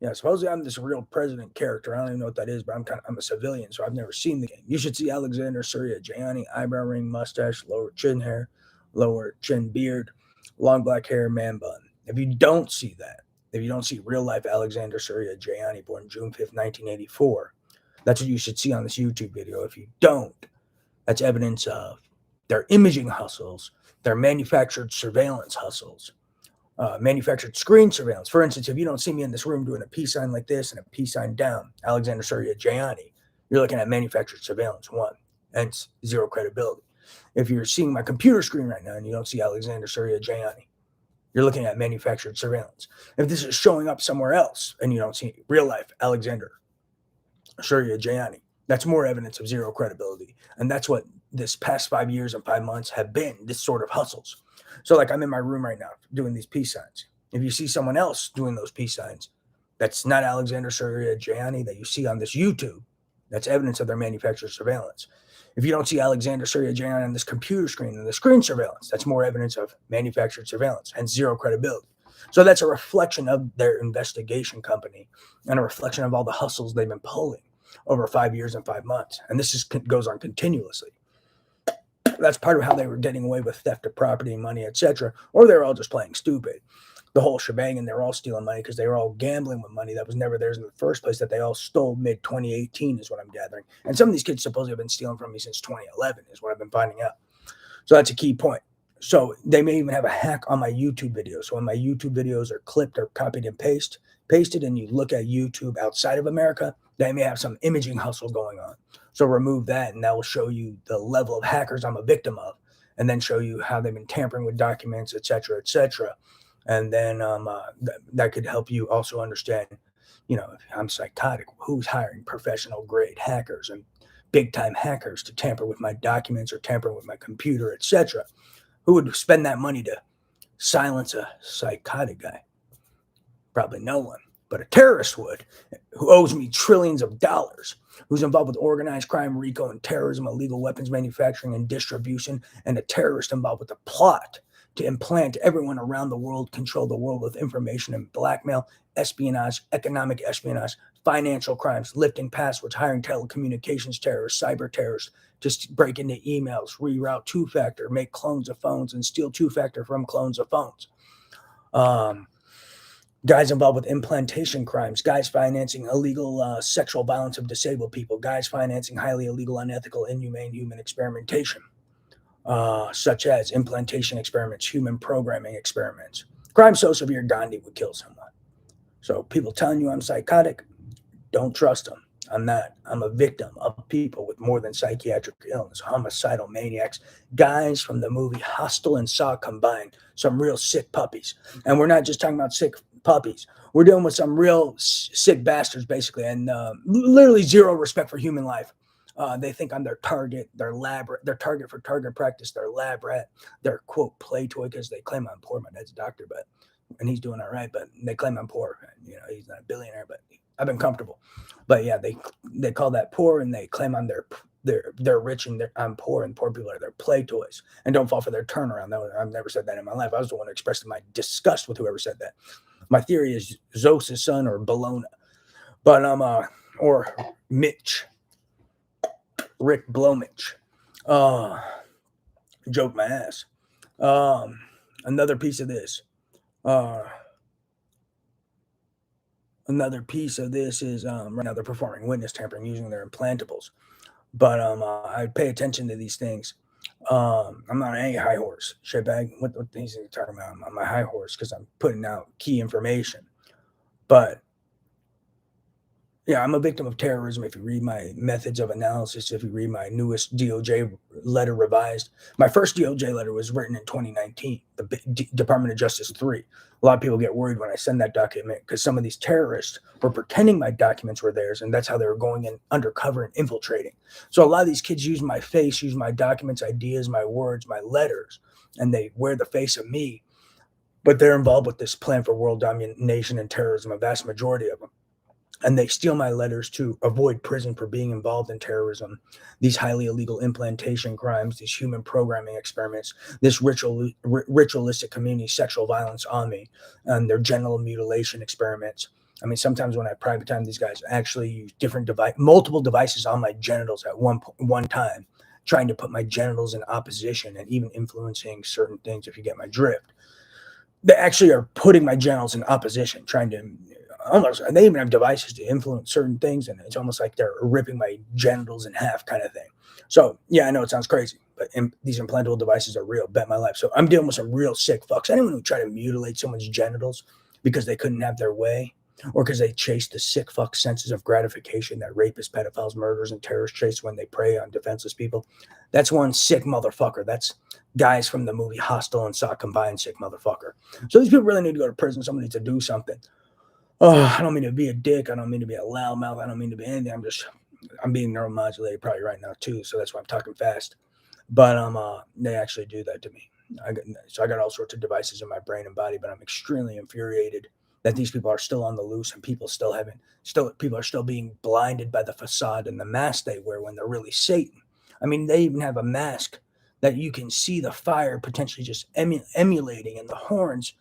Yeah, supposedly I'm this real president character. I don't even know what that is, but I'm a civilian, so I've never seen the game. You should see Alexander Surya Gianni, eyebrow ring, mustache, lower chin hair, lower chin beard, long black hair, man bun. If you don't see that, if you don't see real life Alexander Surya Gianni, born June 5th, 1984, that's what you should see on this YouTube video. If you don't, that's evidence of their imaging hustles, their manufactured surveillance hustles, manufactured screen surveillance. For instance, if you don't see me in this room doing a peace sign like this and a peace sign down, Alexander Surya Gianni, you're looking at manufactured surveillance, one, hence zero credibility. If you're seeing my computer screen right now and you don't see Alexander Surya Gianni, you're looking at manufactured surveillance. If this is showing up somewhere else and you don't see real life Alexander Surya Gianni, that's more evidence of zero credibility. And that's what this past 5 years and 5 months have been, this sort of hustles. So, like, I'm in my room right now doing these peace signs. If you see someone else doing those peace signs, that's not Alexander Surya Gianni that you see on this YouTube. That's evidence of their manufactured surveillance. If you don't see Alexander Surya Gianni on this computer screen and the screen surveillance, that's more evidence of manufactured surveillance and zero credibility. So that's a reflection of their investigation company and a reflection of all the hustles they've been pulling over 5 years and 5 months. And this goes on continuously. That's part of how they were getting away with theft of property, money, etc. Or they were all just playing stupid. The whole shebang, and they were all stealing money because they were all gambling with money that was never theirs in the first place, that they all stole mid 2018, is what I'm gathering. And some of these kids supposedly have been stealing from me since 2011, is what I've been finding out. So that's a key point. So they may even have a hack on my YouTube videos. So when my YouTube videos are clipped or copied and pasted, and you look at YouTube outside of America, they may have some imaging hustle going on. So remove that, and that will show you the level of hackers I'm a victim of, and then show you how they've been tampering with documents, etc., etc. And then that could help you also understand, if I'm psychotic, who's hiring professional grade hackers and big time hackers to tamper with my documents or tamper with my computer, etc. Who would spend that money to silence a psychotic guy? Probably no one. But a terrorist would, who owes me trillions of dollars, who's involved with organized crime, RICO, and terrorism, illegal weapons manufacturing and distribution, and a terrorist involved with a plot to implant everyone around the world, control the world with information and blackmail, espionage, economic espionage, financial crimes, lifting passwords, hiring telecommunications terrorists, cyber terrorists to break into emails, reroute two-factor, make clones of phones, and steal two-factor from clones of phones. Guys involved with implantation crimes, guys financing illegal sexual violence of disabled people, guys financing highly illegal, unethical, inhumane human experimentation, such as implantation experiments, human programming experiments. Crime so severe Gandhi would kill someone. So people telling you I'm psychotic, don't trust them. I'm not. I'm a victim of people with more than psychiatric illness, homicidal maniacs, guys from the movie Hostel and Saw combined, some real sick puppies. And we're not just talking about sick puppies. We're dealing with some real sick bastards, basically, and literally zero respect for human life. They think I'm their target, their target for target practice, their lab rat, their quote play toy, because they claim I'm poor. My dad's a doctor, and he's doing all right, but they claim I'm poor. He's not a billionaire, but I've been comfortable. But yeah, they call that poor, and they claim I'm they're rich and I'm poor, and poor people are their play toys. And don't fall for their turnaround. I've never said that in my life. I was the one who expressed my disgust with whoever said that. My theory is Zeus' son or Bologna, but or Mitch, Rick Blomich. Joke my ass. Another piece of this. Another piece of this is right now they're performing witness tampering using their implantables. But I pay attention to these things. I'm not on any high horse, shitbag. What things are you talking about? I'm on my high horse because I'm putting out key information. But yeah, I'm a victim of terrorism. If you read my methods of analysis, if you read my newest DOJ letter revised, my first DOJ letter was written in 2019, the Department of Justice 3. A lot of people get worried when I send that document because some of these terrorists were pretending my documents were theirs, and that's how they were going in undercover and infiltrating. So a lot of these kids use my face, use my documents, ideas, my words, my letters, and they wear the face of me, but they're involved with this plan for world domination and terrorism, a vast majority of them. And they steal my letters to avoid prison for being involved in terrorism, these highly illegal implantation crimes, these human programming experiments, this ritualistic community sexual violence on me, and their genital mutilation experiments, I mean, sometimes when I private time, these guys actually use multiple devices on my genitals at one time, trying to put my genitals in opposition and even influencing certain things. If you get my drift, they actually are putting my genitals in opposition, trying to almost. They even have devices to influence certain things, and it's almost like they're ripping my genitals in half, kind of thing. So yeah, I know it sounds crazy, but these implantable devices are real. Bet my life. So I'm dealing with some real sick fucks. Anyone who try to mutilate someone's genitals because they couldn't have their way, or because they chase the sick fuck senses of gratification that rapists, pedophiles, murderers, and terrorists chase when they prey on defenseless people. That's one sick motherfucker. That's guys from the movie Hostel and Saw combined, sick motherfucker. So these people really need to go to prison. Somebody needs to do something. Oh, I don't mean to be a dick. I don't mean to be a loudmouth. I don't mean to be anything. I'm being neuromodulated probably right now too. So that's why I'm talking fast. But they actually do that to me. I got all sorts of devices in my brain and body, but I'm extremely infuriated that these people are still on the loose and people are still being blinded by the facade and the mask they wear when they're really Satan. I mean, they even have a mask that you can see the fire potentially just emulating and the horns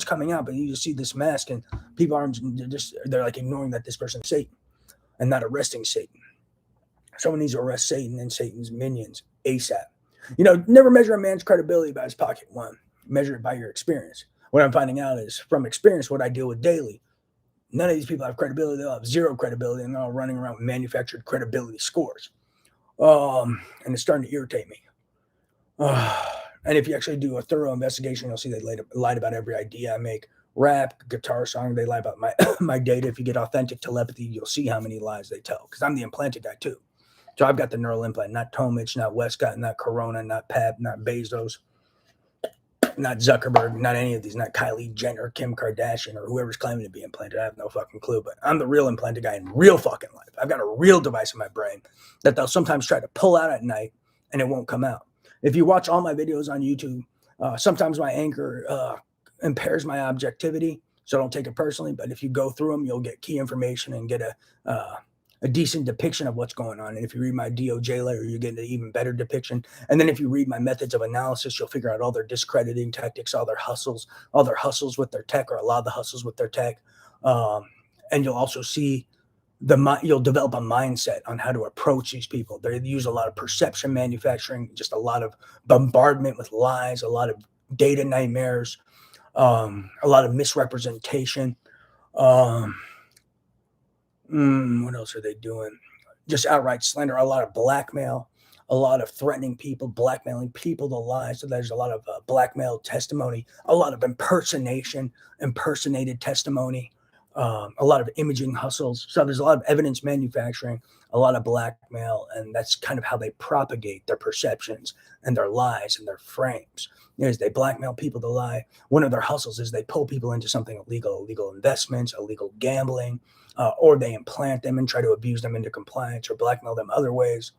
coming out, but you just see this mask and people aren't they're like ignoring that this person's Satan and not arresting Satan. Someone needs to arrest Satan and Satan's minions ASAP. Never measure a man's credibility by his pocket. One, measure it by your experience. What I'm finding out is from experience, what I deal with daily, none of these people have credibility. They'll have zero credibility, and they're all running around with manufactured credibility scores. And it's starting to irritate me. And if you actually do a thorough investigation, you'll see they lied about every idea I make. Rap, guitar song, they lie about my data. If you get authentic telepathy, you'll see how many lies they tell, because I'm the implanted guy too. So I've got the neural implant, not Tomich, not Westcott, not Corona, not Pep, not Bezos, not Zuckerberg, not any of these, not Kylie Jenner, Kim Kardashian, or whoever's claiming to be implanted. I have no fucking clue, but I'm the real implanted guy in real fucking life. I've got a real device in my brain that they'll sometimes try to pull out at night and it won't come out. If you watch all my videos on YouTube, sometimes my anger impairs my objectivity, so don't take it personally. But if you go through them, you'll get key information and get a decent depiction of what's going on. And if you read my DOJ letter, you get an even better depiction. And then if you read my methods of analysis, you'll figure out all their discrediting tactics, all their hustles with their tech, or a lot of the hustles with their tech. And you'll also see you'll develop a mindset on how to approach these people. They use a lot of perception manufacturing, just a lot of bombardment with lies, a lot of data nightmares, a lot of misrepresentation. What else are they doing? Just outright slander, a lot of blackmail, a lot of threatening people, blackmailing people to lie. So there's a lot of blackmail testimony, a lot of impersonated testimony, a lot of imaging hustles. So there's a lot of evidence manufacturing, a lot of blackmail, and that's kind of how they propagate their perceptions and their lies and their frames. Is they blackmail people to lie. One of their hustles is they pull people into something illegal investments, illegal gambling, or they implant them and try to abuse them into compliance or blackmail them other ways.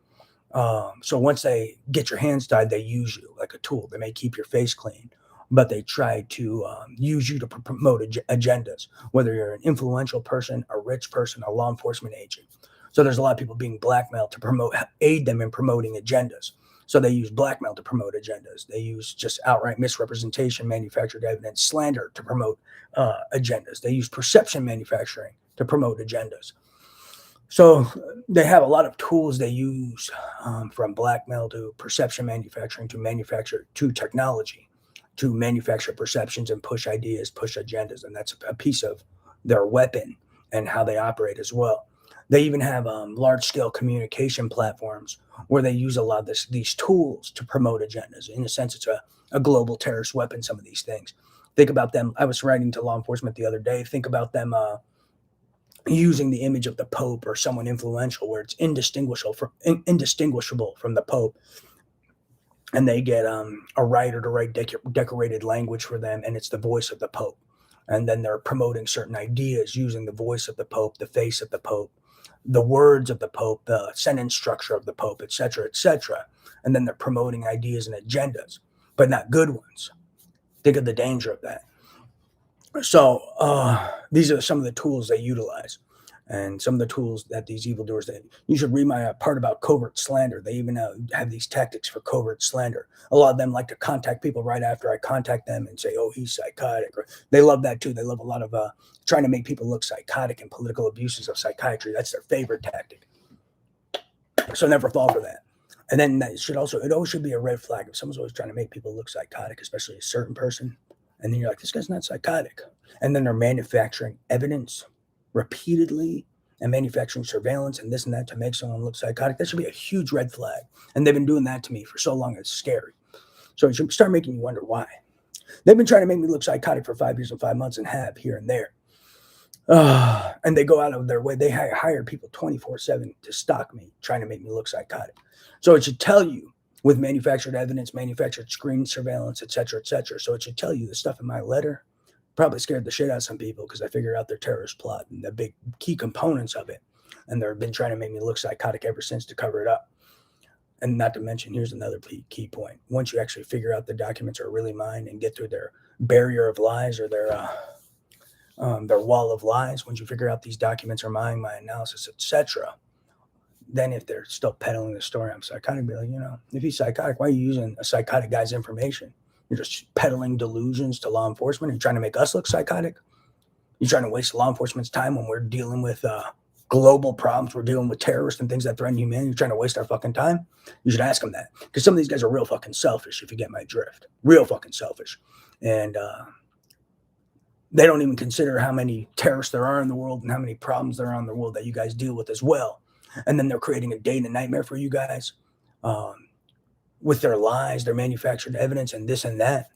So once they get your hands tied, they use you like a tool. They may keep your face clean, but they try to use you to promote agendas, whether you're an influential person, a rich person, a law enforcement agent. So there's a lot of people being blackmailed to aid them in promoting agendas. So they use blackmail to promote agendas. They use just outright misrepresentation, manufactured evidence, slander to promote agendas. They use perception manufacturing to promote agendas. So they have a lot of tools they use, from blackmail to perception manufacturing to manufacture to technology, to manufacture perceptions and push ideas, push agendas. And that's a piece of their weapon and how they operate as well. They even have large-scale communication platforms where they use a lot of these tools to promote agendas. In a sense, it's a global terrorist weapon, some of these things. Think about them. I was writing to law enforcement the other day. Think about them using the image of the Pope or someone influential where it's indistinguishable from the Pope. And they get a writer to write decorated language for them, and it's the voice of the Pope. And then they're promoting certain ideas using the voice of the Pope, the face of the Pope, the words of the Pope, the sentence structure of the Pope, et cetera, et cetera. And then they're promoting ideas and agendas, but not good ones. Think of the danger of that. So these are some of the tools they utilize. and some of the tools that these evildoers, that you should read my part about covert slander. They even have these tactics for covert slander. A lot of them like to contact people right after I contact them and say, oh, he's psychotic. Or they love that too. They love a lot of trying to make people look psychotic and political abuses of psychiatry. That's their favorite tactic. So never fall for that. And then that should also, it always should be a red flag if someone's always trying to make people look psychotic, especially a certain person. And then you're like, this guy's not psychotic. And then they're manufacturing evidence repeatedly and manufacturing surveillance and this and that to make someone look psychotic. That should be a huge red flag. And they've been doing that to me for so long, it's scary. So it should start making you wonder why. They've been trying to make me look psychotic for 5 years and 5 months and have here and there. And they go out of their way. They hire people 24/7 to stalk me, trying to make me look psychotic. So it should tell you with manufactured evidence, manufactured screen surveillance, et cetera, et cetera. So it should tell you the stuff in my letter probably scared the shit out of some people because I figured out their terrorist plot and the big key components of it. And they've been trying to make me look psychotic ever since to cover it up. And not to mention, here's another key point. Once you actually figure out the documents are really mine and get through their barrier of lies or their wall of lies, once you figure out these documents are mine, my analysis, etc., then if they're still peddling the story, I'm psychotic, be like, if he's psychotic, why are you using a psychotic guy's information? You're just peddling delusions to law enforcement. You're trying to make us look psychotic. You're trying to waste law enforcement's time when we're dealing with global problems. We're dealing with terrorists and things that threaten humanity. You're trying to waste our fucking time. You should ask them that, because some of these guys are real fucking selfish, if you get my drift. Real fucking selfish. And they don't even consider how many terrorists there are in the world and how many problems there are in the world that you guys deal with as well. And then they're creating a data nightmare for you guys with their lies, their manufactured evidence, and this and that,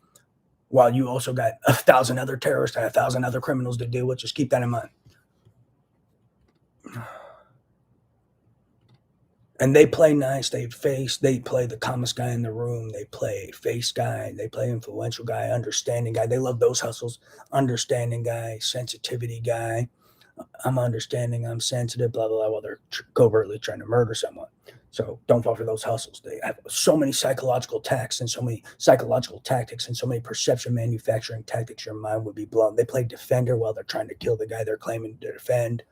while you also got 1,000 other terrorists and 1,000 other criminals to deal with. Just keep that in mind. And they play nice. They play the calmest guy in the room. They play face guy. They play influential guy, understanding guy. They love those hustles. Understanding guy, sensitivity guy. I'm understanding, I'm sensitive, blah, blah, blah, while they're covertly trying to murder someone. So don't fall for those hustles. They have so many psychological attacks and so many psychological tactics and so many perception manufacturing tactics, your mind would be blown. They play defender while they're trying to kill the guy they're claiming to defend.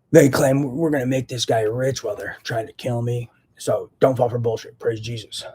They claim we're going to make this guy rich while they're trying to kill me. So don't fall for bullshit. Praise Jesus.